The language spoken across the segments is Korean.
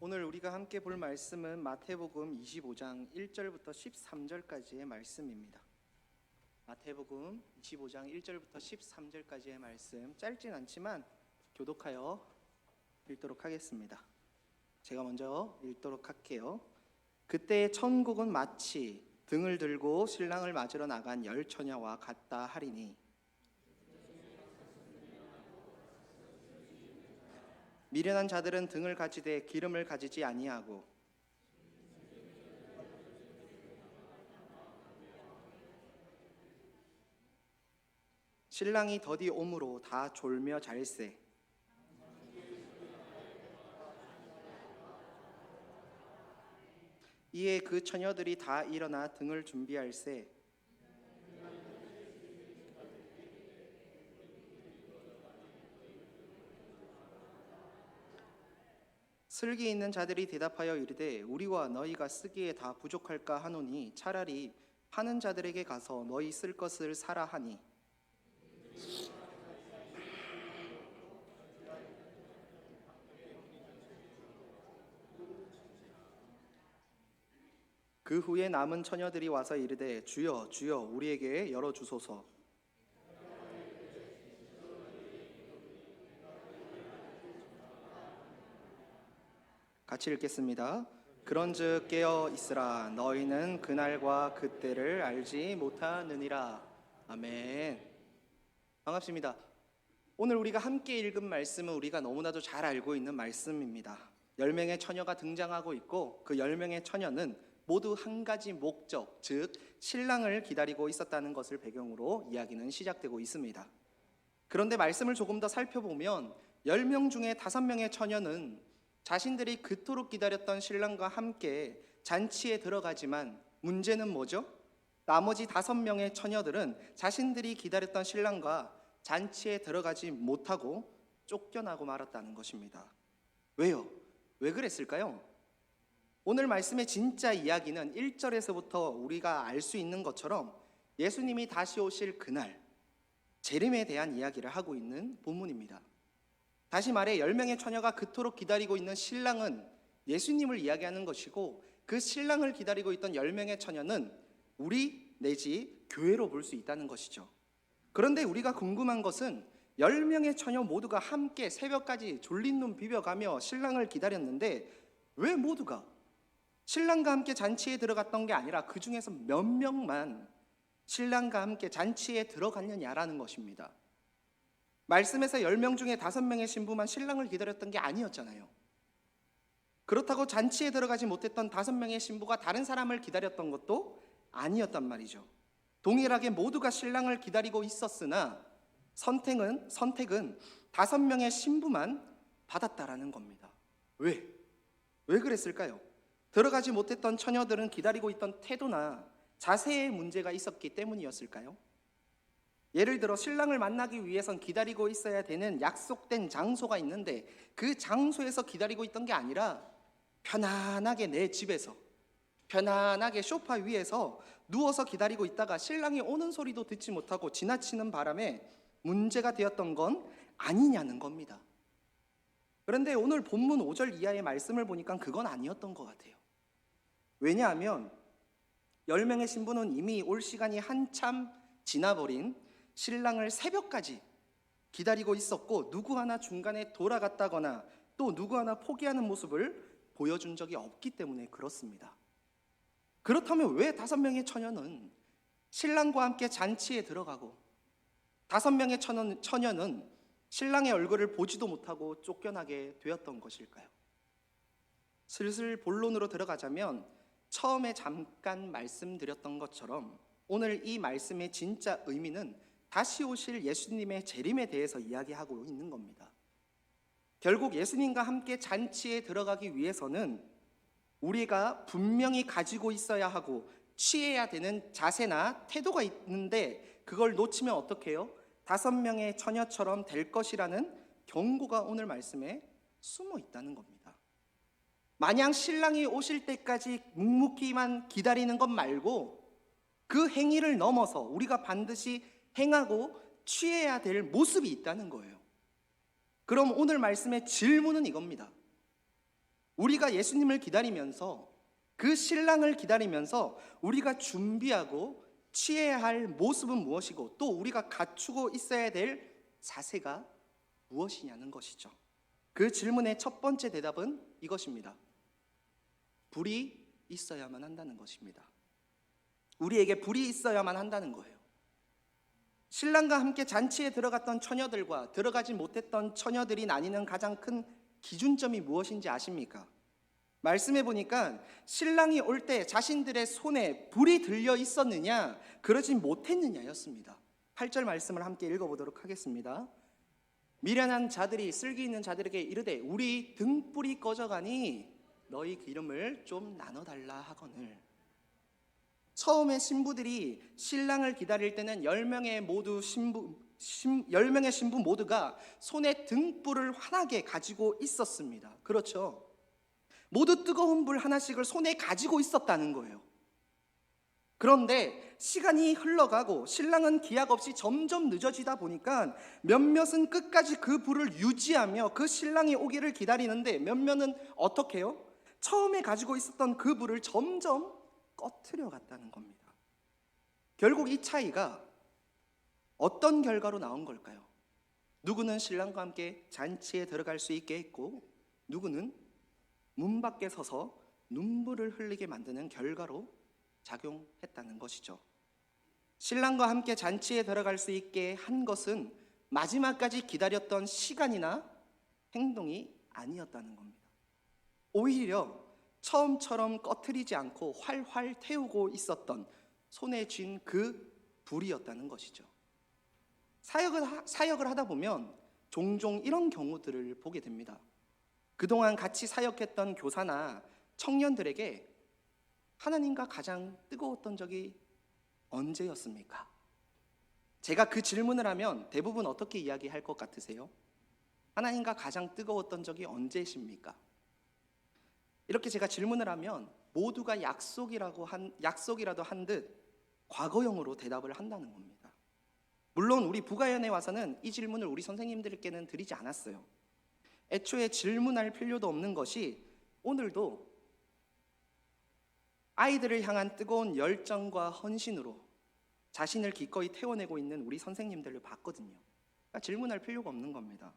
오늘 우리가 함께 볼 말씀은 마태복음 25장 1절부터 13절까지의 말씀입니다. 마태복음 25장 1절부터 13절까지의 말씀, 짧진 않지만 교독하여 읽도록 하겠습니다. 제가 먼저 읽도록 할게요. 그때 천국은 마치 등을 들고 신랑을 맞으러 나간 열 처녀와 같다 하리니, 미련한 자들은 등을 가지되 기름을 가지지 아니하고 신랑이 더디 오므로 다 졸며 잘세. 이에 그 처녀들이 다 일어나 등을 준비할세. 슬기 있는 자들이 대답하여 이르되 우리와 너희가 쓰기에 다 부족할까 하노니 차라리 파는 자들에게 가서 너희 쓸 것을 사라 하니, 그 후에 남은 처녀들이 와서 이르되 주여 주여 우리에게 열어주소서. 같이 읽겠습니다. 그런즉 깨어 있으라. 너희는 그날과 그때를 알지 못하느니라. 아멘. 반갑습니다. 오늘 우리가 함께 읽은 말씀은 우리가 너무나도 잘 알고 있는 말씀입니다. 10명의 처녀가 등장하고 있고 그 10명의 처녀는 모두 한 가지 목적, 즉 신랑을 기다리고 있었다는 것을 배경으로 이야기는 시작되고 있습니다. 그런데 말씀을 조금 더 살펴보면 10명 중에 5명의 처녀는 자신들이 그토록 기다렸던 신랑과 함께 잔치에 들어가지만 문제는 뭐죠? 나머지 5명의 처녀들은 자신들이 기다렸던 신랑과 잔치에 들어가지 못하고 쫓겨나고 말았다는 것입니다. 왜요? 왜 그랬을까요? 오늘 말씀의 진짜 이야기는 1절에서부터 우리가 알 수 있는 것처럼 예수님이 다시 오실 그날, 재림에 대한 이야기를 하고 있는 본문입니다. 다시 말해 10명의 처녀가 그토록 기다리고 있는 신랑은 예수님을 이야기하는 것이고, 그 신랑을 기다리고 있던 10명의 처녀는 우리 내지 교회로 볼 수 있다는 것이죠. 그런데 우리가 궁금한 것은 10명의 처녀 모두가 함께 새벽까지 졸린 눈 비벼가며 신랑을 기다렸는데 왜 모두가 신랑과 함께 잔치에 들어갔던 게 아니라 그 중에서 몇 명만 신랑과 함께 잔치에 들어갔느냐라는 것입니다. 말씀에서 10명 중에 5명의 신부만 신랑을 기다렸던 게 아니었잖아요. 그렇다고 잔치에 들어가지 못했던 5명의 신부가 다른 사람을 기다렸던 것도 아니었단 말이죠. 동일하게 모두가 신랑을 기다리고 있었으나 선택은 5명의 신부만 받았다라는 겁니다. 왜 그랬을까요? 들어가지 못했던 처녀들은 기다리고 있던 태도나 자세에 문제가 있었기 때문이었을까요? 예를 들어 신랑을 만나기 위해선 기다리고 있어야 되는 약속된 장소가 있는데 그 장소에서 기다리고 있던 게 아니라 편안하게 내 집에서 편안하게 소파 위에서 누워서 기다리고 있다가 신랑이 오는 소리도 듣지 못하고 지나치는 바람에 문제가 되었던 건 아니냐는 겁니다. 그런데 오늘 본문 5절 이하의 말씀을 보니까 그건 아니었던 것 같아요. 왜냐하면 10명의 신부는 이미 올 시간이 한참 지나버린 신랑을 새벽까지 기다리고 있었고, 누구 하나 중간에 돌아갔다거나 또 누구 하나 포기하는 모습을 보여준 적이 없기 때문에 그렇습니다. 그렇다면 왜 5명의 처녀는 신랑과 함께 잔치에 들어가고 5명의 처녀는 신랑의 얼굴을 보지도 못하고 쫓겨나게 되었던 것일까요? 슬슬 본론으로 들어가자면 처음에 잠깐 말씀드렸던 것처럼 오늘 이 말씀의 진짜 의미는 다시 오실 예수님의 재림에 대해서 이야기하고 있는 겁니다. 결국 예수님과 함께 잔치에 들어가기 위해서는 우리가 분명히 가지고 있어야 하고 취해야 되는 자세나 태도가 있는데, 그걸 놓치면 어떻게 해요? 5명의 처녀처럼 될 것이라는 경고가 오늘 말씀에 숨어 있다는 겁니다. 마냥 신랑이 오실 때까지 묵묵히만 기다리는 것 말고 그 행위를 넘어서 우리가 반드시 행하고 취해야 될 모습이 있다는 거예요. 그럼 오늘 말씀의 질문은 이겁니다. 우리가 예수님을 기다리면서, 그 신랑을 기다리면서 우리가 준비하고 취해야 할 모습은 무엇이고, 또 우리가 갖추고 있어야 될 자세가 무엇이냐는 것이죠. 그 질문의 첫 번째 대답은 이것입니다. 불이 있어야만 한다는 것입니다. 우리에게 불이 있어야만 한다는 거예요. 신랑과 함께 잔치에 들어갔던 처녀들과 들어가지 못했던 처녀들이 나뉘는 가장 큰 기준점이 무엇인지 아십니까? 말씀해 보니까 신랑이 올 때 자신들의 손에 불이 들려 있었느냐, 그러지 못했느냐였습니다. 8절 말씀을 함께 읽어보도록 하겠습니다. 미련한 자들이 슬기 있는 자들에게 이르되 우리 등불이 꺼져가니 너희 기름을 좀 나눠달라 하거늘. 처음에 신부들이 신랑을 기다릴 때는 10명의 신부 모두가 손에 등불을 환하게 가지고 있었습니다. 그렇죠? 모두 뜨거운 불 하나씩을 손에 가지고 있었다는 거예요. 그런데 시간이 흘러가고 신랑은 기약 없이 점점 늦어지다 보니까 몇몇은 끝까지 그 불을 유지하며 그 신랑이 오기를 기다리는데, 몇몇은 어떻게 해요? 처음에 가지고 있었던 그 불을 점점 꺼트려 갔다는 겁니다. 결국 이 차이가 어떤 결과로 나온 걸까요? 누구는 신랑과 함께 잔치에 들어갈 수 있게 했고, 누구는 문 밖에 서서 눈물을 흘리게 만드는 결과로 작용했다는 것이죠. 신랑과 함께 잔치에 들어갈 수 있게 한 것은 마지막까지 기다렸던 시간이나 행동이 아니었다는 겁니다. 오히려 처음처럼 꺼트리지 않고 활활 태우고 있었던 손에 쥔 그 불이었다는 것이죠. 사역을 하다 보면 종종 이런 경우들을 보게 됩니다. 그동안 같이 사역했던 교사나 청년들에게 하나님과 가장 뜨거웠던 적이 언제였습니까? 제가 그 질문을 하면 대부분 어떻게 이야기할 것 같으세요? 하나님과 가장 뜨거웠던 적이 언제십니까? 이렇게 제가 질문을 하면 모두가 약속이라도 한 듯 과거형으로 대답을 한다는 겁니다. 물론 우리 부가연에 와서는 이 질문을 우리 선생님들께는 드리지 않았어요. 애초에 질문할 필요도 없는 것이, 오늘도 아이들을 향한 뜨거운 열정과 헌신으로 자신을 기꺼이 태워내고 있는 우리 선생님들을 봤거든요. 그러니까 질문할 필요가 없는 겁니다.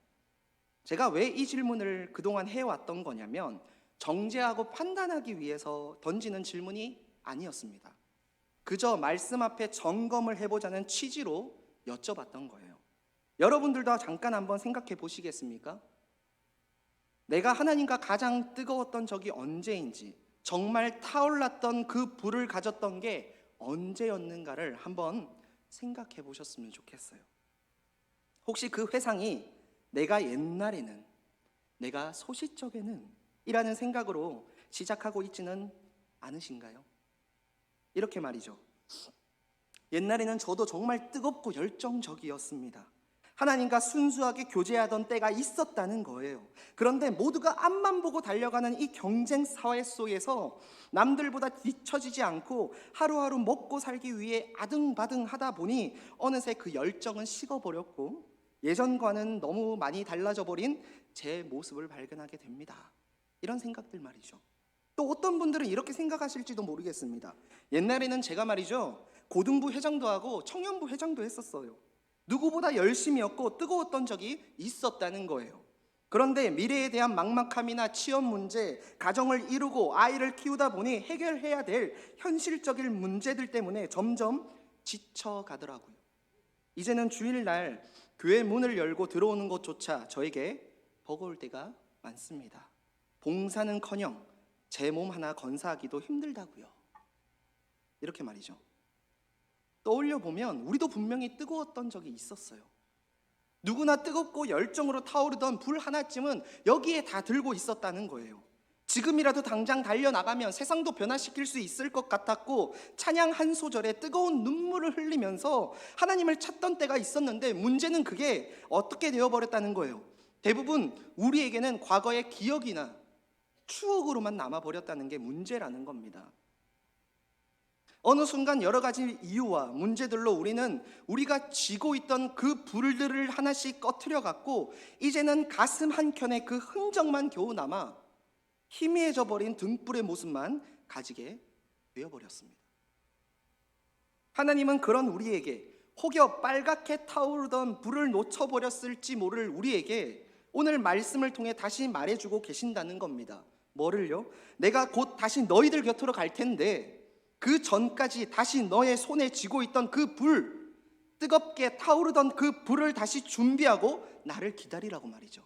제가 왜 이 질문을 그동안 해왔던 거냐면, 정죄하고 판단하기 위해서 던지는 질문이 아니었습니다. 그저 말씀 앞에 점검을 해보자는 취지로 여쭤봤던 거예요. 여러분들도 잠깐 한번 생각해 보시겠습니까? 내가 하나님과 가장 뜨거웠던 적이 언제인지, 정말 타올랐던 그 불을 가졌던 게 언제였는가를 한번 생각해 보셨으면 좋겠어요. 혹시 그 회상이 내가 옛날에는, 내가 소시적에는 이라는 생각으로 시작하고 있지는 않으신가요? 이렇게 말이죠. 옛날에는 저도 정말 뜨겁고 열정적이었습니다. 하나님과 순수하게 교제하던 때가 있었다는 거예요. 그런데 모두가 앞만 보고 달려가는 이 경쟁 사회 속에서 남들보다 뒤처지지 않고 하루하루 먹고 살기 위해 아등바등 하다 보니 어느새 그 열정은 식어버렸고, 예전과는 너무 많이 달라져 버린 제 모습을 발견하게 됩니다. 이런 생각들 말이죠. 또 어떤 분들은 이렇게 생각하실지도 모르겠습니다. 옛날에는 제가 말이죠, 고등부 회장도 하고 청년부 회장도 했었어요. 누구보다 열심히였고 뜨거웠던 적이 있었다는 거예요. 그런데 미래에 대한 막막함이나 취업 문제, 가정을 이루고 아이를 키우다 보니 해결해야 될 현실적인 문제들 때문에 점점 지쳐가더라고요. 이제는 주일날 교회 문을 열고 들어오는 것조차 저에게 버거울 때가 많습니다. 봉사는커녕 제 몸 하나 건사하기도 힘들다고요. 이렇게 말이죠. 떠올려 보면 우리도 분명히 뜨거웠던 적이 있었어요. 누구나 뜨겁고 열정으로 타오르던 불 하나쯤은 여기에 다 들고 있었다는 거예요. 지금이라도 당장 달려나가면 세상도 변화시킬 수 있을 것 같았고, 찬양 한 소절에 뜨거운 눈물을 흘리면서 하나님을 찾던 때가 있었는데, 문제는 그게 어떻게 되어버렸다는 거예요. 대부분 우리에게는 과거의 기억이나 추억으로만 남아버렸다는 게 문제라는 겁니다. 어느 순간 여러 가지 이유와 문제들로 우리는 우리가 쥐고 있던 그 불들을 하나씩 꺼트려 갔고, 이제는 가슴 한켠에 그 흔적만 겨우 남아 희미해져 버린 등불의 모습만 가지게 되어버렸습니다. 하나님은 그런 우리에게, 혹여 빨갛게 타오르던 불을 놓쳐버렸을지 모를 우리에게 오늘 말씀을 통해 다시 말해주고 계신다는 겁니다. 뭐를요? 내가 곧 다시 너희들 곁으로 갈 텐데 그 전까지 다시 너의 손에 쥐고 있던 그 불, 뜨겁게 타오르던 그 불을 다시 준비하고 나를 기다리라고 말이죠.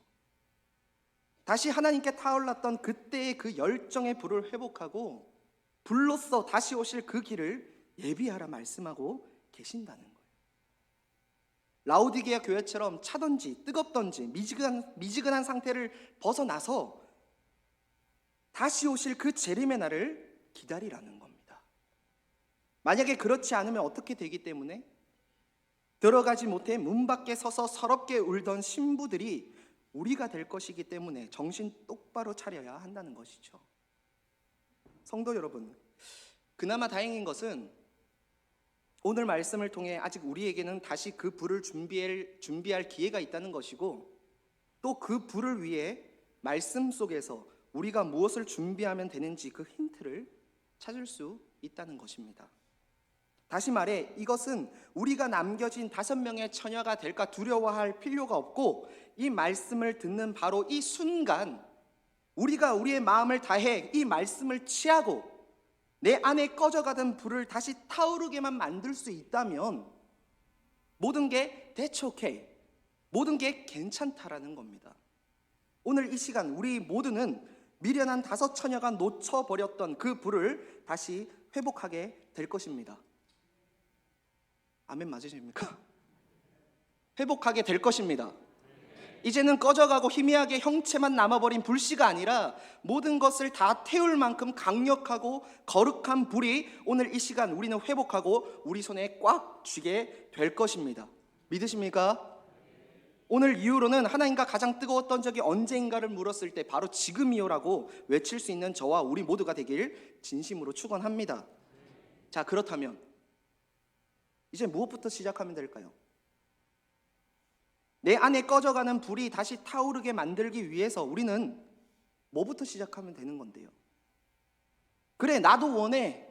다시 하나님께 타올랐던 그때의 그 열정의 불을 회복하고 불로써 다시 오실 그 길을 예비하라 말씀하고 계신다는 거예요. 라오디게아 교회처럼 차던지 뜨겁던지 미지근한 상태를 벗어나서 다시 오실 그 재림의 날을 기다리라는 겁니다. 만약에 그렇지 않으면 어떻게 되기 때문에 들어가지 못해 문 밖에 서서 서럽게 울던 신부들이 우리가 될 것이기 때문에 정신 똑바로 차려야 한다는 것이죠. 성도 여러분, 그나마 다행인 것은 오늘 말씀을 통해 아직 우리에게는 다시 그 불을 준비할 기회가 있다는 것이고, 또 그 불을 위해 말씀 속에서 우리가 무엇을 준비하면 되는지 그 힌트를 찾을 수 있다는 것입니다. 다시 말해 이것은 우리가 남겨진 5명의 처녀가 될까 두려워할 필요가 없고, 이 말씀을 듣는 바로 이 순간 우리가 우리의 마음을 다해 이 말씀을 취하고 내 안에 꺼져가던 불을 다시 타오르게만 만들 수 있다면 모든 게 That's okay, 모든 게 괜찮다라는 겁니다. 오늘 이 시간 우리 모두는 미련한 5 처녀가 놓쳐버렸던 그 불을 다시 회복하게 될 것입니다. 아멘 맞으십니까? 회복하게 될 것입니다. 이제는 꺼져가고 희미하게 형체만 남아버린 불씨가 아니라 모든 것을 다 태울 만큼 강력하고 거룩한 불이 오늘 이 시간 우리는 회복하고 우리 손에 꽉 쥐게 될 것입니다. 믿으십니까? 오늘 이후로는 하나님과 가장 뜨거웠던 적이 언제인가를 물었을 때 바로 지금이요라고 외칠 수 있는 저와 우리 모두가 되길 진심으로 축원합니다. 자, 그렇다면 이제 무엇부터 시작하면 될까요? 내 안에 꺼져가는 불이 다시 타오르게 만들기 위해서 우리는 뭐부터 시작하면 되는 건데요? 그래, 나도 원해.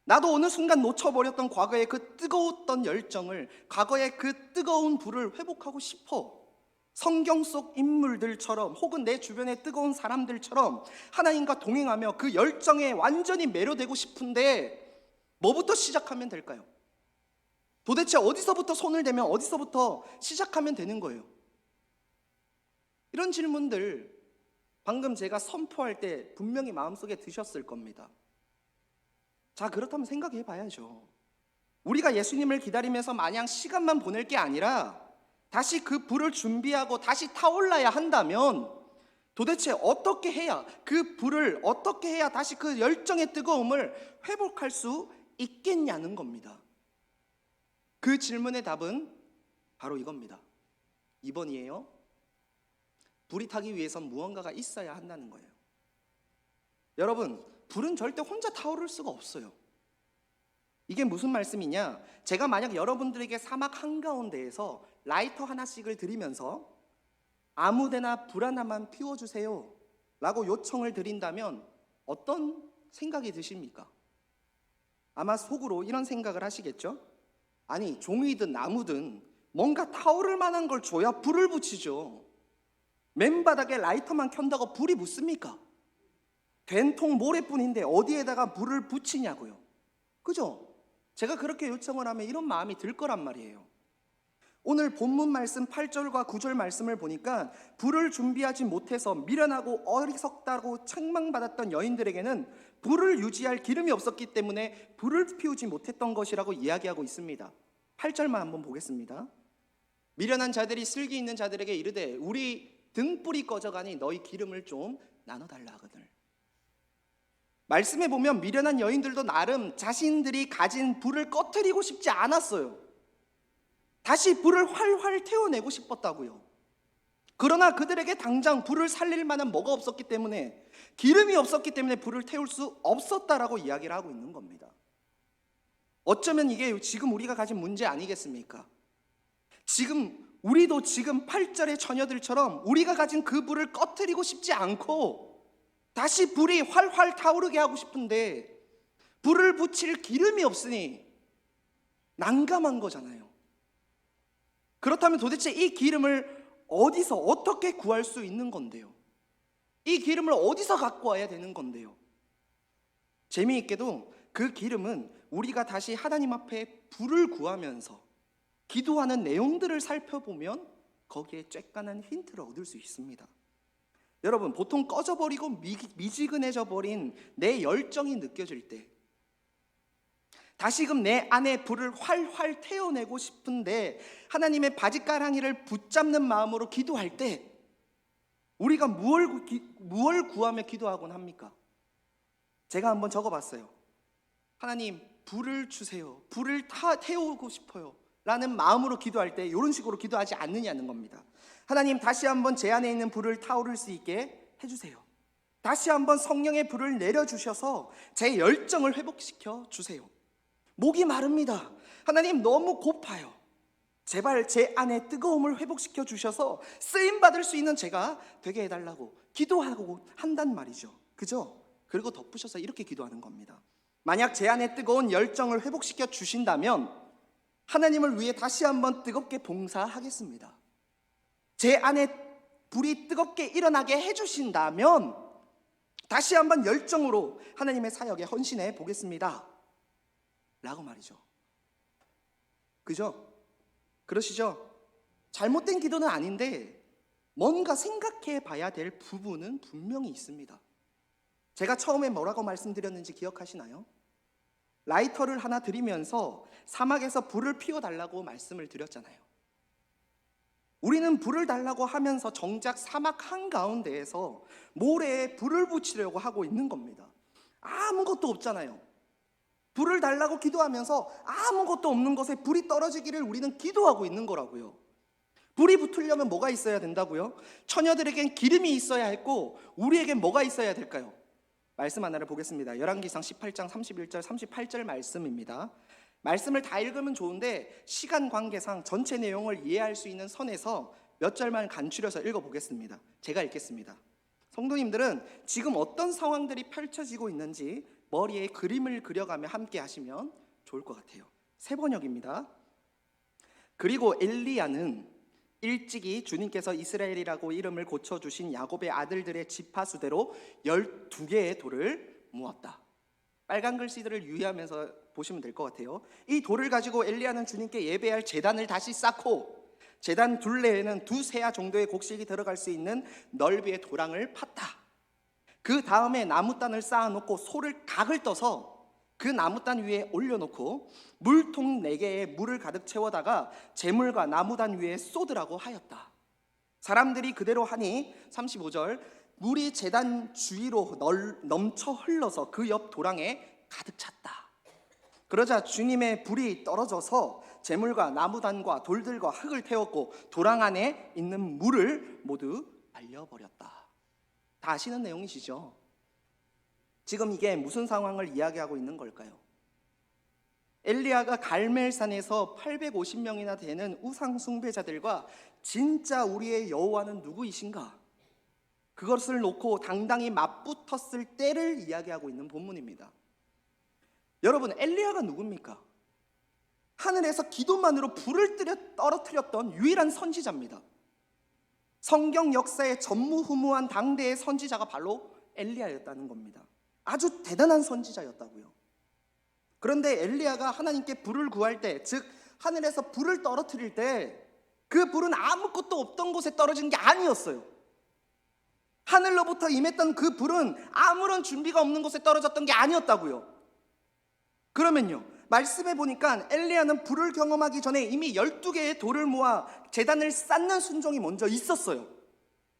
나도 어느 순간 놓쳐버렸던 과거의 그 뜨거웠던 열정을, 과거의 그 뜨거운 불을 회복하고 싶어. 성경 속 인물들처럼 혹은 내 주변의 뜨거운 사람들처럼 하나님과 동행하며 그 열정에 완전히 매료되고 싶은데 뭐부터 시작하면 될까요? 도대체 어디서부터 손을 대면 어디서부터 시작하면 되는 거예요? 이런 질문들 방금 제가 선포할 때 분명히 마음속에 드셨을 겁니다. 자, 그렇다면 생각해 봐야죠. 우리가 예수님을 기다리면서 마냥 시간만 보낼 게 아니라 다시 그 불을 준비하고 다시 타올라야 한다면 도대체 어떻게 해야, 그 불을 어떻게 해야 다시 그 열정의 뜨거움을 회복할 수 있겠냐는 겁니다. 그 질문의 답은 바로 이겁니다. 2번이에요. 불이 타기 위해선 무언가가 있어야 한다는 거예요. 여러분, 불은 절대 혼자 타오를 수가 없어요. 이게 무슨 말씀이냐? 제가 만약 여러분들에게 사막 한가운데에서 라이터 하나씩을 드리면서 아무데나 불 하나만 피워주세요 라고 요청을 드린다면 어떤 생각이 드십니까? 아마 속으로 이런 생각을 하시겠죠? 아니, 종이든 나무든 뭔가 타오를 만한 걸 줘야 불을 붙이죠. 맨바닥에 라이터만 켠다고 불이 붙습니까? 된통 모래뿐인데 어디에다가 불을 붙이냐고요. 그죠? 제가 그렇게 요청을 하면 이런 마음이 들 거란 말이에요. 오늘 본문 말씀 8절과 9절 말씀을 보니까 불을 준비하지 못해서 미련하고 어리석다고 책망받았던 여인들에게는 불을 유지할 기름이 없었기 때문에 불을 피우지 못했던 것이라고 이야기하고 있습니다. 8절만 한번 보겠습니다. 미련한 자들이 슬기 있는 자들에게 이르되 우리 등불이 꺼져가니 너희 기름을 좀 나눠달라 하거늘. 말씀에 보면 미련한 여인들도 나름 자신들이 가진 불을 꺼트리고 싶지 않았어요. 다시 불을 활활 태워내고 싶었다고요. 그러나 그들에게 당장 불을 살릴 만한 뭐가 없었기 때문에, 기름이 없었기 때문에 불을 태울 수 없었다라고 이야기를 하고 있는 겁니다. 어쩌면 이게 지금 우리가 가진 문제 아니겠습니까? 우리도 지금 8절의 처녀들처럼 우리가 가진 그 불을 꺼트리고 싶지 않고 다시 불이 활활 타오르게 하고 싶은데 불을 붙일 기름이 없으니 난감한 거잖아요. 그렇다면 도대체 이 기름을 어디서 어떻게 구할 수 있는 건데요? 이 기름을 어디서 갖고 와야 되는 건데요? 재미있게도 그 기름은 우리가 다시 하나님 앞에 불을 구하면서 기도하는 내용들을 살펴보면 거기에 쬐깐한 힌트를 얻을 수 있습니다. 여러분, 보통 꺼져버리고 미지근해져 버린 내 열정이 느껴질 때, 다시금 내 안에 불을 활활 태워내고 싶은데 하나님의 바짓가랑이를 붙잡는 마음으로 기도할 때 우리가 무엇을 구하며 기도하곤 합니까? 제가 한번 적어봤어요. 하나님, 불을 주세요. 불을 태우고 싶어요 라는 마음으로 기도할 때 이런 식으로 기도하지 않느냐는 겁니다. 하나님, 다시 한번 제 안에 있는 불을 타오를 수 있게 해주세요. 다시 한번 성령의 불을 내려주셔서 제 열정을 회복시켜 주세요. 목이 마릅니다. 하나님, 너무 고파요. 제발 제 안에 뜨거움을 회복시켜 주셔서 쓰임받을 수 있는 제가 되게 해달라고 기도하고 한단 말이죠. 그죠? 그리고 덧붙여서 이렇게 기도하는 겁니다. 만약 제 안에 뜨거운 열정을 회복시켜 주신다면 하나님을 위해 다시 한번 뜨겁게 봉사하겠습니다. 제 안에 불이 뜨겁게 일어나게 해주신다면 다시 한번 열정으로 하나님의 사역에 헌신해 보겠습니다 라고 말이죠. 그죠? 그러시죠? 잘못된 기도는 아닌데 뭔가 생각해 봐야 될 부분은 분명히 있습니다. 제가 처음에 뭐라고 말씀드렸는지 기억하시나요? 라이터를 하나 드리면서 사막에서 불을 피워달라고 말씀을 드렸잖아요. 우리는 불을 달라고 하면서 정작 사막 한가운데에서 모래에 불을 붙이려고 하고 있는 겁니다. 아무것도 없잖아요. 불을 달라고 기도하면서 아무것도 없는 것에 불이 떨어지기를 우리는 기도하고 있는 거라고요. 불이 붙으려면 뭐가 있어야 된다고요? 처녀들에겐 기름이 있어야 했고 우리에겐 뭐가 있어야 될까요? 말씀 하나를 보겠습니다. 열왕기상 18장 31절 38절 말씀입니다. 말씀을 다 읽으면 좋은데 시간 관계상 전체 내용을 이해할 수 있는 선에서 몇 절만 간추려서 읽어보겠습니다. 제가 읽겠습니다. 성도님들은 지금 어떤 상황들이 펼쳐지고 있는지 머리에 그림을 그려가며 함께 하시면 좋을 것 같아요. 세 번역입니다. 그리고 엘리야는 일찍이 주님께서 이스라엘이라고 이름을 고쳐주신 야곱의 아들들의 지파수대로 12개의 돌을 모았다. 빨간 글씨들을 유의하면서 보시면 될 것 같아요. 이 돌을 가지고 엘리야는 주님께 예배할 제단을 다시 쌓고 제단 둘레에는 2세아 정도의 곡식이 들어갈 수 있는 넓이의 도랑을 팠다. 그 다음에 나무단을 쌓아놓고 소를 각을 떠서 그 나무단 위에 올려놓고 물통 4개에 물을 가득 채워다가 재물과 나무단 위에 쏟으라고 하였다. 사람들이 그대로 하니 35절 물이 제단 주위로 넘쳐 흘러서 그 옆 도랑에 가득 찼다. 그러자 주님의 불이 떨어져서 재물과 나무단과 돌들과 흙을 태웠고 도랑 안에 있는 물을 모두 날려버렸다. 다 아시는 내용이시죠? 지금 이게 무슨 상황을 이야기하고 있는 걸까요? 엘리야가 갈멜산에서 850명이나 되는 우상 숭배자들과 진짜 우리의 여호와는 누구이신가? 그것을 놓고 당당히 맞붙었을 때를 이야기하고 있는 본문입니다. 여러분, 엘리야가 누굽니까? 하늘에서 기도만으로 불을 떨어뜨렸던 유일한 선지자입니다. 성경 역사의 전무후무한 당대의 선지자가 바로 엘리야였다는 겁니다. 아주 대단한 선지자였다고요. 그런데 엘리야가 하나님께 불을 구할 때, 즉 하늘에서 불을 떨어뜨릴 때 그 불은 아무것도 없던 곳에 떨어진 게 아니었어요. 하늘로부터 임했던 그 불은 아무런 준비가 없는 곳에 떨어졌던 게 아니었다고요. 그러면요, 말씀해 보니까 엘리야는 불을 경험하기 전에 이미 12개의 돌을 모아 제단을 쌓는 순종이 먼저 있었어요.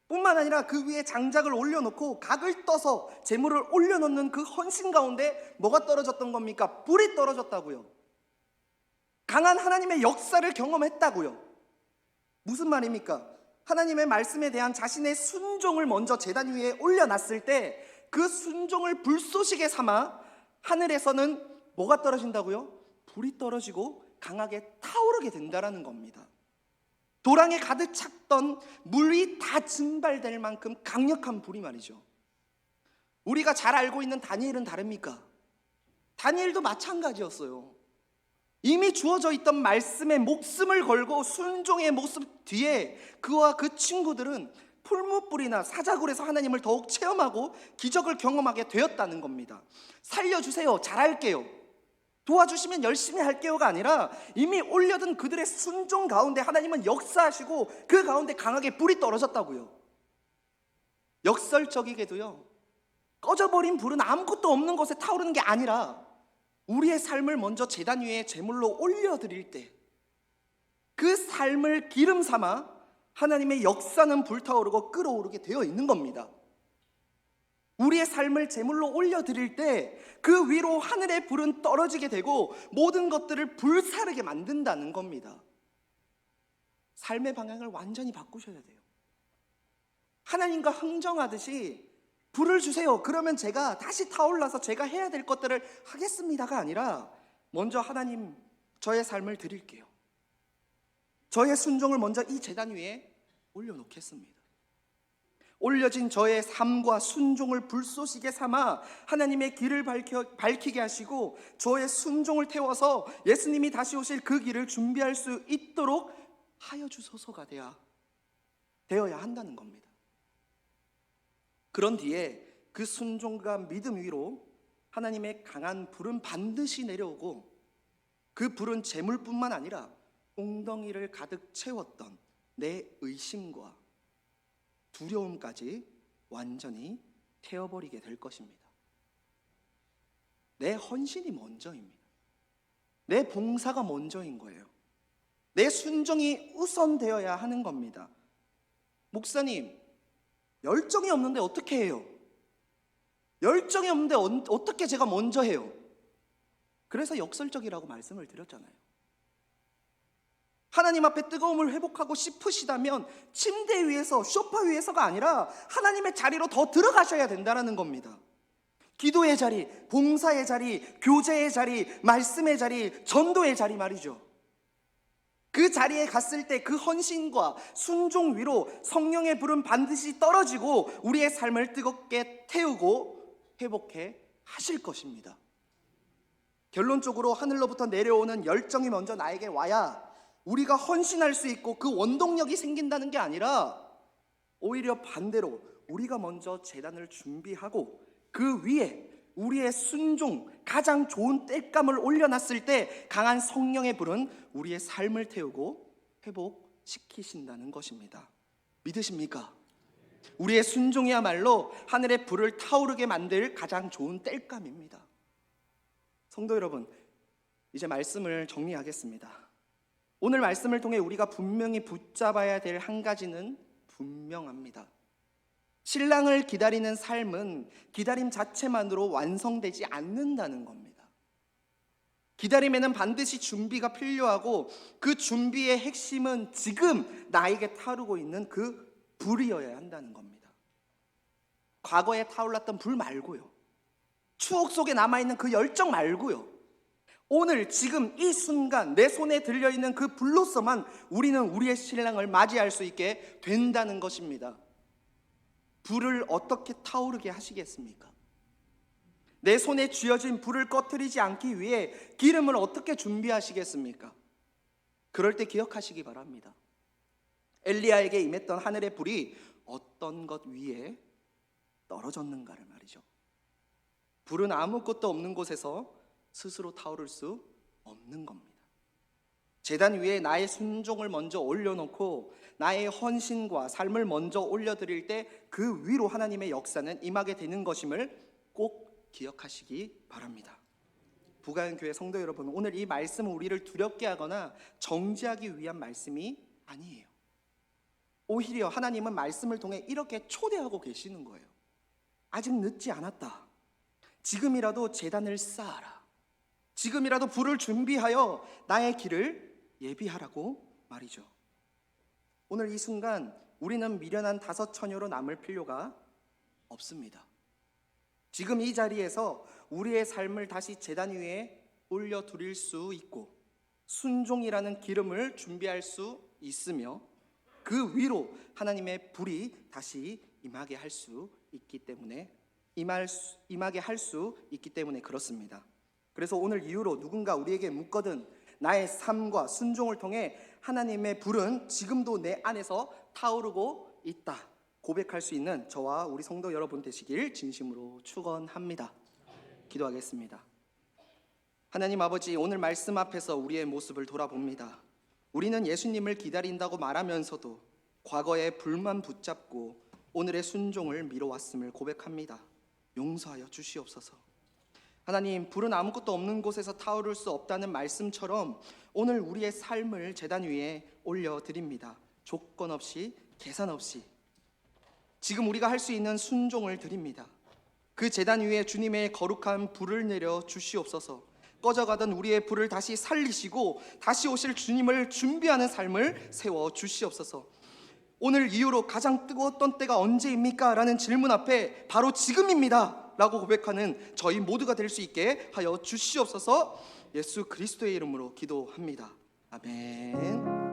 뿐만 아니라 그 위에 장작을 올려놓고 각을 떠서 재물을 올려놓는 그 헌신 가운데 뭐가 떨어졌던 겁니까? 불이 떨어졌다고요. 강한 하나님의 역사를 경험했다고요. 무슨 말입니까? 하나님의 말씀에 대한 자신의 순종을 먼저 제단 위에 올려놨을 때 그 순종을 불쏘시개 삼아 하늘에서는 뭐가 떨어진다고요? 불이 떨어지고 강하게 타오르게 된다라는 겁니다. 도랑에 가득 찼던 물이 다 증발될 만큼 강력한 불이 말이죠. 우리가 잘 알고 있는 다니엘은 다릅니까? 다니엘도 마찬가지였어요. 이미 주어져 있던 말씀에 목숨을 걸고 순종의 모습 뒤에 그와 그 친구들은 풀무불이나 사자굴에서 하나님을 더욱 체험하고 기적을 경험하게 되었다는 겁니다. 살려주세요, 잘할게요, 도와주시면 열심히 할게요가 아니라 이미 올려둔 그들의 순종 가운데 하나님은 역사하시고 그 가운데 강하게 불이 떨어졌다고요. 역설적이게도요, 꺼져버린 불은 아무것도 없는 곳에 타오르는 게 아니라 우리의 삶을 먼저 제단 위에 제물로 올려드릴 때 그 삶을 기름 삼아 하나님의 역사는 불타오르고 끓어오르게 되어 있는 겁니다. 우리의 삶을 제물로 올려드릴 때 그 위로 하늘의 불은 떨어지게 되고 모든 것들을 불사르게 만든다는 겁니다. 삶의 방향을 완전히 바꾸셔야 돼요. 하나님과 흥정하듯이 불을 주세요, 그러면 제가 다시 타올라서 제가 해야 될 것들을 하겠습니다가 아니라 먼저 하나님, 저의 삶을 드릴게요. 저의 순종을 먼저 이 제단 위에 올려놓겠습니다. 올려진 저의 삶과 순종을 불쏘시개 삼아 하나님의 길을 밝히게 하시고 저의 순종을 태워서 예수님이 다시 오실 그 길을 준비할 수 있도록 하여 주소서가 되어야 한다는 겁니다. 그런 뒤에 그 순종과 믿음 위로 하나님의 강한 불은 반드시 내려오고 그 불은 재물뿐만 아니라 웅덩이를 가득 채웠던 내 의심과 두려움까지 완전히 태워버리게 될 것입니다. 내 헌신이 먼저입니다. 내 봉사가 먼저인 거예요. 내 순종이 우선되어야 하는 겁니다. 목사님, 열정이 없는데 어떻게 해요? 열정이 없는데 어떻게 제가 먼저 해요? 그래서 역설적이라고 말씀을 드렸잖아요. 하나님 앞에 뜨거움을 회복하고 싶으시다면 침대 위에서, 소파 위에서가 아니라 하나님의 자리로 더 들어가셔야 된다는 겁니다. 기도의 자리, 봉사의 자리, 교제의 자리, 말씀의 자리, 전도의 자리 말이죠. 그 자리에 갔을 때 그 헌신과 순종 위로 성령의 불은 반드시 떨어지고 우리의 삶을 뜨겁게 태우고 회복해 하실 것입니다. 결론적으로 하늘로부터 내려오는 열정이 먼저 나에게 와야 우리가 헌신할 수 있고 그 원동력이 생긴다는 게 아니라 오히려 반대로 우리가 먼저 제단을 준비하고 그 위에 우리의 순종, 가장 좋은 땔감을 올려놨을 때 강한 성령의 불은 우리의 삶을 태우고 회복시키신다는 것입니다. 믿으십니까? 우리의 순종이야말로 하늘의 불을 타오르게 만들 가장 좋은 땔감입니다. 성도 여러분, 이제 말씀을 정리하겠습니다. 오늘 말씀을 통해 우리가 분명히 붙잡아야 될 한 가지는 분명합니다. 신랑을 기다리는 삶은 기다림 자체만으로 완성되지 않는다는 겁니다. 기다림에는 반드시 준비가 필요하고 그 준비의 핵심은 지금 나에게 타오르고 있는 그 불이어야 한다는 겁니다. 과거에 타올랐던 불 말고요, 추억 속에 남아있는 그 열정 말고요, 오늘 지금 이 순간 내 손에 들려있는 그 불로서만 우리는 우리의 신랑을 맞이할 수 있게 된다는 것입니다. 불을 어떻게 타오르게 하시겠습니까? 내 손에 쥐어진 불을 꺼뜨리지 않기 위해 기름을 어떻게 준비하시겠습니까? 그럴 때 기억하시기 바랍니다. 엘리야에게 임했던 하늘의 불이 어떤 것 위에 떨어졌는가를 말이죠. 불은 아무것도 없는 곳에서 스스로 타오를 수 없는 겁니다. 제단 위에 나의 순종을 먼저 올려놓고 나의 헌신과 삶을 먼저 올려드릴 때 그 위로 하나님의 역사는 임하게 되는 것임을 꼭 기억하시기 바랍니다. 부가연교회 성도 여러분, 오늘 이 말씀은 우리를 두렵게 하거나 정죄하기 위한 말씀이 아니에요. 오히려 하나님은 말씀을 통해 이렇게 초대하고 계시는 거예요. 아직 늦지 않았다. 지금이라도 제단을 쌓아라. 지금이라도 불을 준비하여 나의 길을 예비하라고 말이죠. 오늘 이 순간 우리는 미련한 다섯 처녀로 남을 필요가 없습니다. 지금 이 자리에서 우리의 삶을 다시 제단 위에 올려드릴 수 있고 순종이라는 기름을 준비할 수 있으며 그 위로 하나님의 불이 다시 임하게 할 수 있기 때문에 임하게 할 수 있기 때문에 그렇습니다. 그래서 오늘 이후로 누군가 우리에게 묻거든 나의 삶과 순종을 통해 하나님의 불은 지금도 내 안에서 타오르고 있다 고백할 수 있는 저와 우리 성도 여러분 되시길 진심으로 축원합니다. 기도하겠습니다. 하나님 아버지, 오늘 말씀 앞에서 우리의 모습을 돌아봅니다. 우리는 예수님을 기다린다고 말하면서도 과거의 불만 붙잡고 오늘의 순종을 미뤄왔음을 고백합니다. 용서하여 주시옵소서. 하나님, 불은 아무것도 없는 곳에서 타오를 수 없다는 말씀처럼 오늘 우리의 삶을 제단 위에 올려드립니다. 조건 없이, 계산 없이 지금 우리가 할 수 있는 순종을 드립니다. 그 제단 위에 주님의 거룩한 불을 내려 주시옵소서. 꺼져가던 우리의 불을 다시 살리시고 다시 오실 주님을 준비하는 삶을 세워 주시옵소서. 오늘 이후로 가장 뜨거웠던 때가 언제입니까? 라는 질문 앞에 바로 지금입니다 라고 고백하는 저희 모두가 될 수 있게 하여 주시옵소서. 예수 그리스도의 이름으로 기도합니다. 아멘.